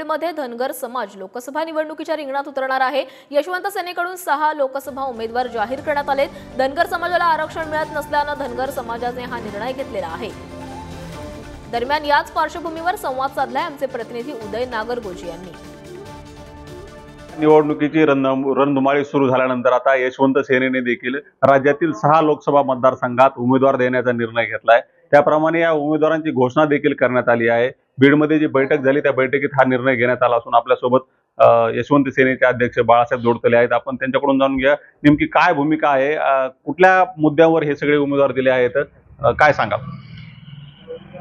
बीडमध्ये धनगर समाज लोकसभा निवडणुकीच्या रिंगणात उतरणार आहे। यशवंत सेनेकडून 6 लोकसभा उमेदवार जाहीर करण्यात आले। धनगर समाजाला आरक्षण मिळत नसल्याने धनगर समाजाने हा निर्णय घेतलेला आहे। दरम्यान याच पार्श्वभूमीवर संवाद साधलाय आमचे प्रतिनिधी उदय नागरगोजे यांनी। निवडणुकीची रणधुमाळी सुरू झाल्यानंतर आता यशवंत सेनेने देखील राज्यातील 6 लोकसभा मतदारसंघात उमेदवार देण्याचा निर्णय घेतलाय। त्याप्रमाणे या उमेदवारांची घोषणा देखील करण्यात आली आहे। बीडमध्ये जी बैठक झाली त्या बैठकीत हा निर्णय घेण्यात आला असून आपल्यासोबत यशवंत सेनेचे अध्यक्ष बाळासाहेब दोडतले आहेत। आपण त्यांच्याकडून जाणून घ्या नेमकी काय भूमिका आहे, कुठल्या मुद्द्यावर हे सगळे उमेदवार दिले आहेत, काय सांगा।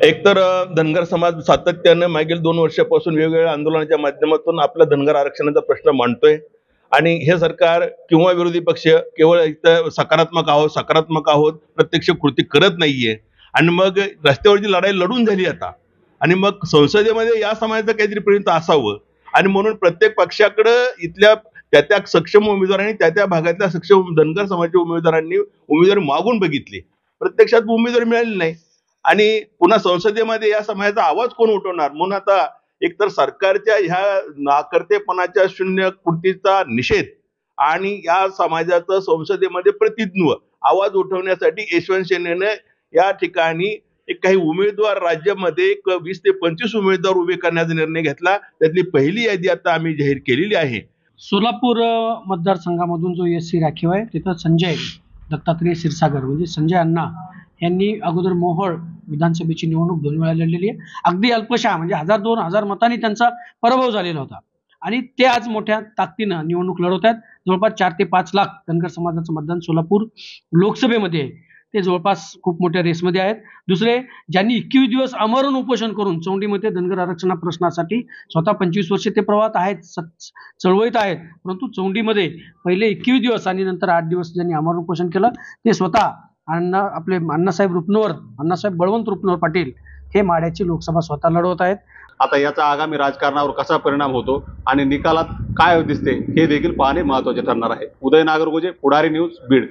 एकतर धनगर समाज सातत्याने मागील 2 वर्षापासून वेगवेगळ्या आंदोलनाच्या माध्यमातून आपला धनगर आरक्षणाचा प्रश्न मांडतोय आणि हे सरकार किंवा विरोधी पक्ष केवळ इथं सकारात्मक आहोत प्रत्यक्ष कृती करत नाहीये। आणि मग रस्त्यावरची लढाई लढून झाली आता आणि मग संसदेमध्ये या समाजाचं काहीतरी पर्यंत असावं आणि म्हणून प्रत्येक पक्षाकडे इथल्या त्या सक्षम उमेदवारांनी त्या भागातल्या सक्षम धनगर समाजाच्या उमेदवारांनी उमेदवारी मागून बघितली, प्रत्यक्षात उमेदवारी मिळाली नाही आणि पुन्हा संसदेमध्ये या समाजाचा आवाज कोण उठवणार। म्हणून आता एकतर सरकारच्या ह्या नाकर्तेपणाच्या शून्य कृतीचा निषेध आणि या समाजाचं संसदेमध्ये प्रतिनिधित्व आवाज उठवण्यासाठी यशवंत सेनेने या ठिकाणी काही उमेदवार राज्यामध्ये 20 ते 25 उमेदवार उभे करण्याचा निर्णय घेतला। त्यातली पहिली यादी आता आम्ही जाहीर केलेली आहे। सोलापूर मतदारसंघामधून जो एससी राखीव आहे तिथं संजय दत्तात्रय क्षीरसागर म्हणजे संजय अण्णा यांनी अगोदर मोहोळ विधानसभेची निवडणूक 2 वेळा लढलेली आहे। अगदी अल्पशा म्हणजे 1000-2000 मतांनी त्यांचा पराभव झालेला होता आणि ते आज मोठ्या ताकदीनं निवडणूक लढवत आहेत। जवळपास 4 ते 5 लाख धनगर समाजाचं मतदान सोलापूर लोकसभेमध्ये आहे। ते जवळपास खूप मोठ्या रेसमध्ये आहेत। दुसरे ज्यांनी 21 दिवस आमरण उपोषण करून चौंडीमध्ये धनगर आरक्षणा प्रश्नासाठी स्वतः 25 वर्षे ते प्रवाहात आहेत, चळवळीत आहेत, परंतु चौंडीमध्ये पहिले 21 दिवस आणि नंतर 8 दिवस ज्यांनी आमरण उपोषण केलं ते स्वतः आपले अण्णासाहेब बळवंत रुपनवर पाटील हे माढ्याची लोकसभा स्वतः लढवत आहेत। आता याचा आगामी राजकारणावर कसा परिणाम होतो आणि निकालात काय दिसते हे देखील पाहणे महत्त्वाचे ठरणार आहे। उदय नागरगोजे, पुढारी न्यूज, बीड।